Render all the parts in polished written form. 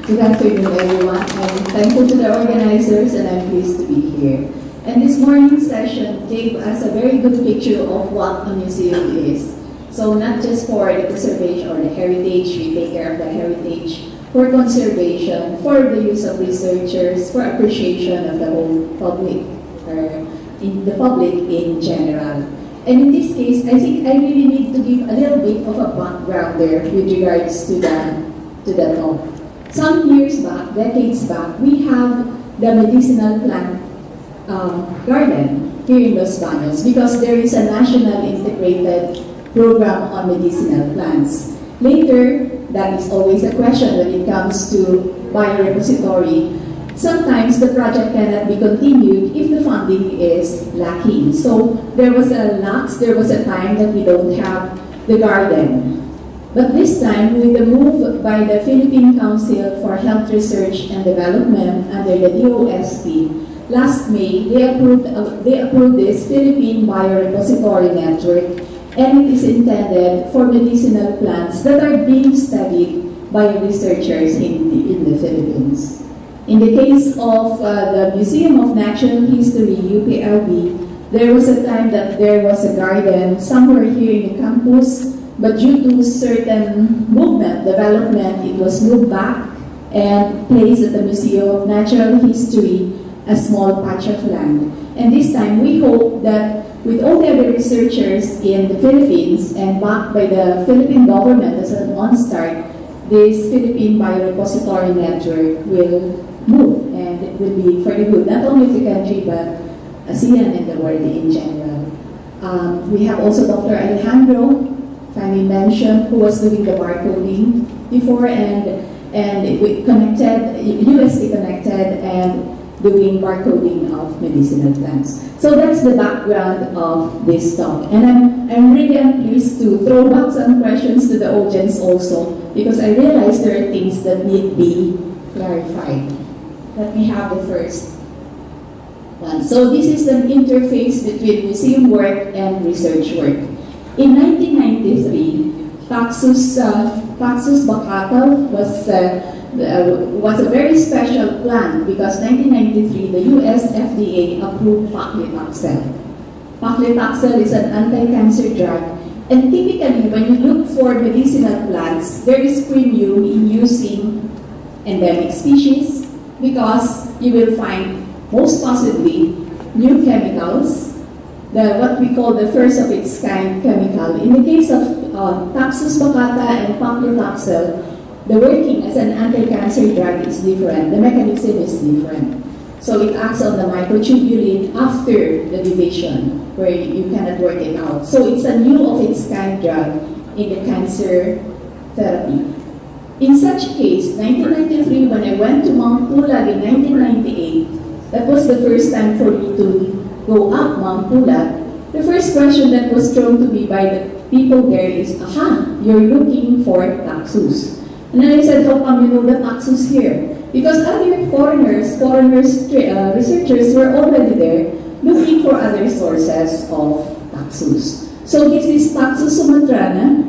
Good afternoon, everyone. I'm thankful to the organizers and I'm pleased to be here. And this morning's session gave us a very good picture of what a museum is. So not just for the preservation or the heritage, we take care of the heritage, for conservation, for the use of researchers, for appreciation of the whole public, or in the public in general. And in this case, I think I really need to give a little bit of a background there with regards to the talk. Some years back, decades back, we have the medicinal plant garden here in Los Baños because there is a national integrated program on medicinal plants. Later, that is always a question when it comes to biorepository. Sometimes the project cannot be continued if the funding is lacking. So there was a lapse, there was a time that we don't have the garden. But this time, with the move by the Philippine Council for Health Research and Development under the DOST, last May, they approved this Philippine Biorepository Network, and it is intended for medicinal plants that are being studied by researchers in the Philippines. In the case of the Museum of Natural History, UPLB, there was a time that there was a garden somewhere here in the campus, but due to certain development, it was moved back and placed at the Museum of Natural History, a small patch of land. And this time, we hope that with all the other researchers in the Philippines and backed by the Philippine government as an on-start, this Philippine Biorepository Network will move and it will be for the good, not only of the country, but ASEAN and the world in general. We have also Dr. Alejandro, finally mentioned, who was doing the barcoding before and we connected, USD connected and doing barcoding of medicinal plants. So that's the background of this talk. And I'm really pleased to throw back some questions to the audience also, because I realize there are things that need to be clarified. Let me have the first one. So this is the interface between museum work and research work. In 1993, Taxus baccata was a very special plant because 1993, the US FDA approved paclitaxel. Paclitaxel is an anti-cancer drug, and typically when you look for medicinal plants, there is premium in using endemic species because you will find most possibly new chemicals, what we call the first of its kind chemical. In the case of Taxus baccata and paclitaxel, the working as an anti-cancer drug is different. The mechanism is different. So it acts on the microtubulin after the division, where you cannot work it out. So it's a new of its kind drug in the cancer therapy. In such a case, 1993, when I went to Mount Pulag in 1998, that was the first time for me to go up Mount Pulag. The first question that was thrown to me by the people there is, aha, you're looking for Taxus. And then I said, how come you know the Taxus here? Because other foreigners, researchers were already there looking for other sources of Taxus. So this is Taxus sumatrana.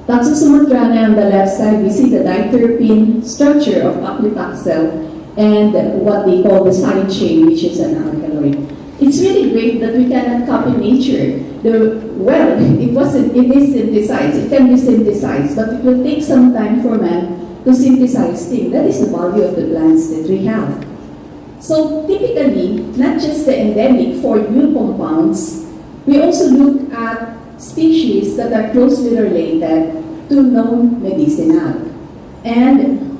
Taxus sumatrana on the left side, we see the diterpene structure of paclitaxel and what they call the side chain, which is an alkaloid. It's really great that we cannot copy nature. It is synthesized, it can be synthesized, but it will take some time for man to synthesize things. That is the value of the plants that we have. So typically, not just the endemic for new compounds, we also look at species that are closely related to known medicinal. And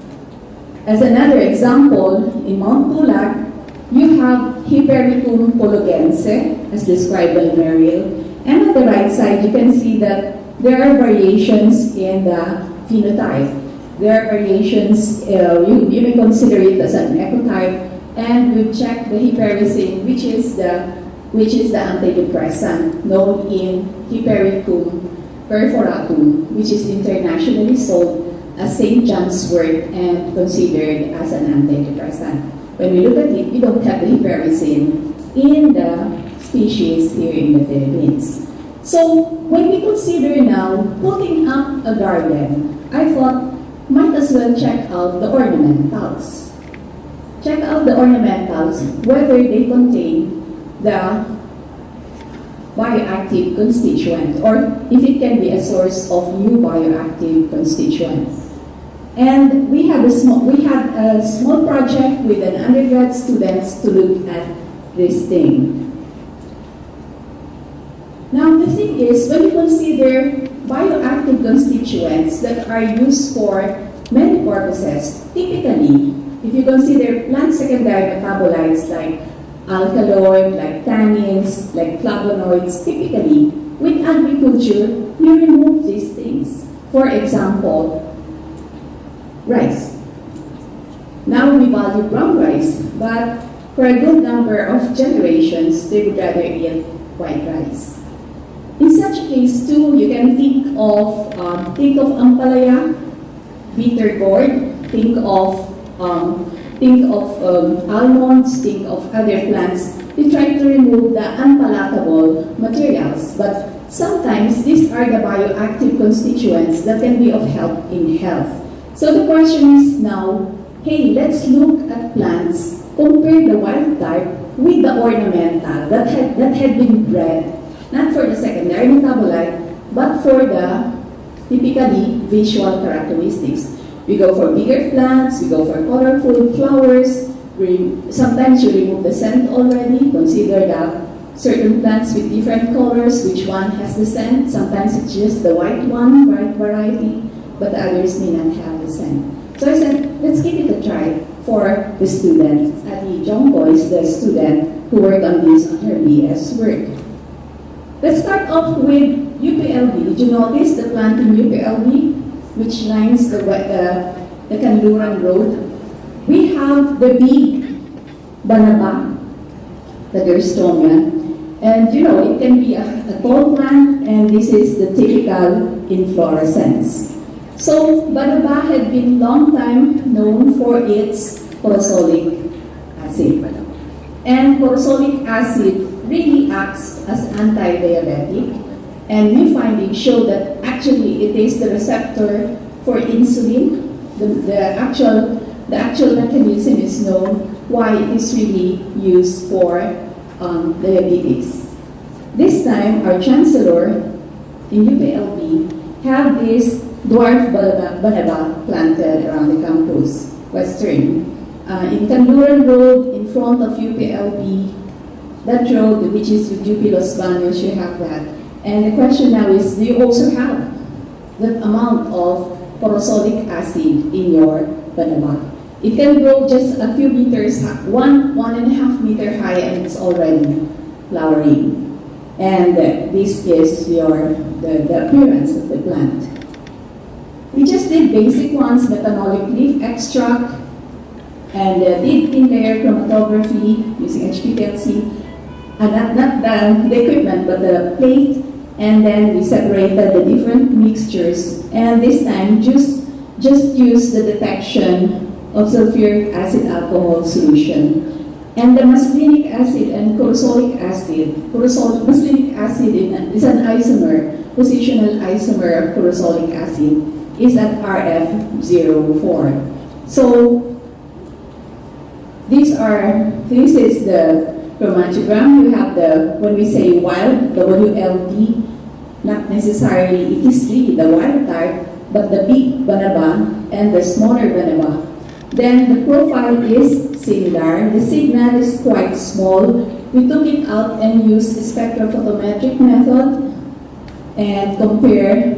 as another example, in Mount Pulag, you have Hypericum pologense, as described by Merrill. And on the right side, you can see that there are variations in the phenotype. There are variations, you may consider it as an ecotype, and we've checked the hypericin, which is the antidepressant known in Hypericum perforatum, which is internationally sold as St. John's wort and considered as an antidepressant. When we look at it, we don't have the hypericin in the species here in the Philippines. So when we consider now putting up a garden, I thought might as well check out the ornamentals. Check out the ornamentals, whether they contain the bioactive constituent or if it can be a source of new bioactive constituents. And we had a small project with an undergrad students to look at this thing. Now the thing is, when you consider bioactive constituents that are used for many purposes, typically, if you consider plant secondary metabolites like alkaloid, like tannins, like flavonoids, typically, with agriculture, you remove these things. For example, rice. Now we value brown rice, but for a good number of generations, they would rather eat white rice. In such a case, too, you can think of ampalaya, bitter gourd, think of almonds, think of other plants. We try to remove the unpalatable materials, but sometimes these are the bioactive constituents that can be of help in health. So the question is now, hey, let's look at plants, compare the wild type with the ornamental that had been bred, not for the secondary metabolite, but for the typically visual characteristics. We go for bigger plants, we go for colorful flowers, sometimes you remove the scent already, consider that certain plants with different colors, which one has the scent, sometimes it's just the white one, white variety, but others may not have the scent. So I said, let's give it a try for the student. Adie Diongco is the student who worked on this on her BS work. Let's start off with UPLB. Did you notice the plant in UPLB, which lines the Kanluran Road? We have the big banaba, the Gerstomia. And you know, it can be a tall plant, and this is the typical inflorescence. So banaba had been long time known for its poroxolic acid. And poroxolic acid really acts as anti-diabetic, and new findings show that actually it is the receptor for insulin. The actual mechanism is known why it is really used for diabetes. This time, our chancellor in UPLB had this dwarf banaba planted around the campus, Western. In Kanluran Road, in front of UPLB, that road, which is with UP Los Baños, you have that. And the question now is, do you also have that amount of poroxolic acid in your banaba? It can grow just a few meters, 1.5 meter high, and it's already flowering. And this is the appearance of the plant. We just did basic ones, methanolic leaf extract, and did thin layer chromatography using HPLC. And not the equipment, but the plate, and then we separated the different mixtures, and this time just use the detection of sulfuric acid alcohol solution. And the muscarinic acid and chlorosolic acid, muscarinic acid is an isomer, positional isomer of chlorosolic acid, is at RF04. So this is the chromatogram. You have when we say wild, the WLD, not necessarily it is really the wild type, but the big banaba and the smaller banaba. Then the profile is similar. The signal is quite small. We took it out and used the spectrophotometric method and compare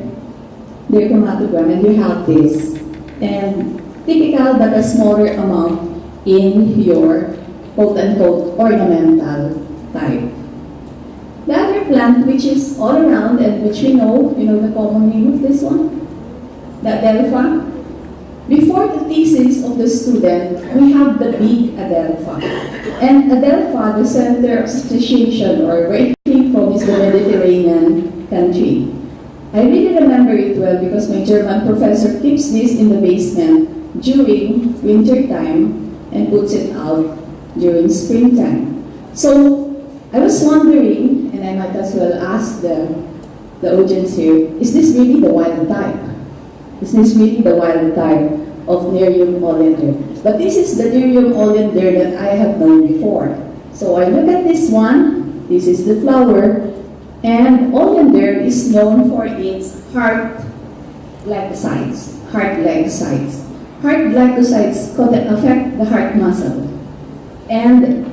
their chromatogram, and you have this. And typical but a smaller amount in your quote-unquote ornamental type. The other plant which is all around and which we know, the common name of this one? The adelpha. Before the thesis of the student, we have the big adelpha. And adelpha, the center of association or where it came from is the Mediterranean country. I really remember it well because my German professor keeps this in the basement during winter time and puts it out during springtime. So I was wondering, and I might as well ask the audience here, is this really the wild type? Is This is really the wild type of Nerium oleander. But this is the Nerium oleander that I have known before. So I look at this one. This is the flower. And oleander is known for its heart glycosides. Heart glycosides affect the heart muscle. And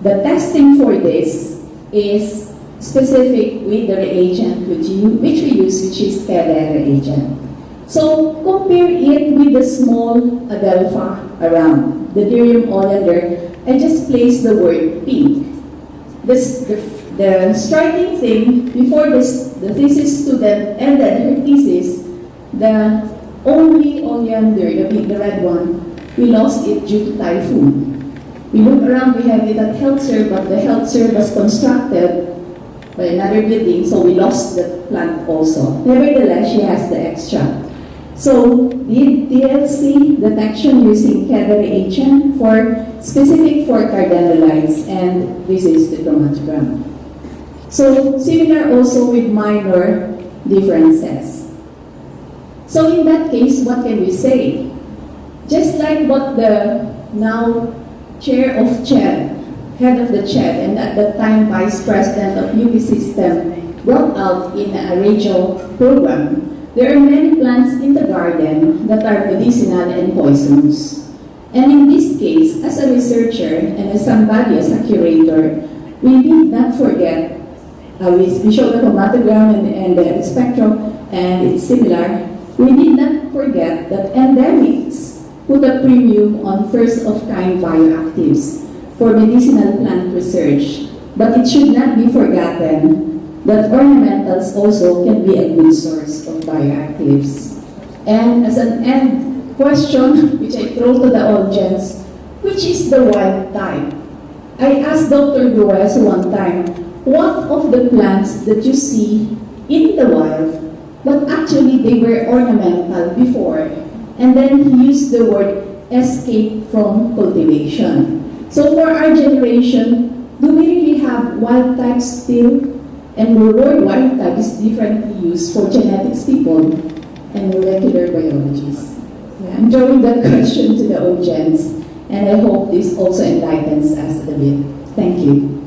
the testing for this is specific with the reagent which we use, which is CLADES reagent. So compare it with the small adelpha around, the Nerium oleander. I just place the word pink. The striking thing, before the thesis student ended her thesis, the only oleander, the red one, we lost it due to typhoon. We look around, we have it at health serve, but the health serve was constructed by another building, so we lost the plant also. Nevertheless, she has the extra. So, the TLC detection using CLADES reagent specific for cardinalites, and this is the chromatogram. So, similar also with minor differences. So, in that case, what can we say? Just like what the now chair of CHED, head of the CHED, and at that time vice president of UP system, brought out in a radio program, there are many plants in the garden that are medicinal and poisonous. And in this case, as a researcher and as somebody, as a curator, we need not forget, we show the chromatogram and the spectrum, and it's similar. We need not forget that Endemics put a premium on first-of-kind bioactives for medicinal plant research. But it should not be forgotten that ornamentals also can be a good source of bioactives. And as an end question, which I throw to the audience, which is the wild type? I asked Dr. Lourdes one time, what of the plants that you see in the wild, but actually they were ornamental before, and then he used the word escape from cultivation. So for our generation, do we really have wild types still? And the word wild type is differently used for genetics people and molecular biologists. Yeah, I'm throwing that question to the audience, and I hope this also enlightens us a bit. Thank you.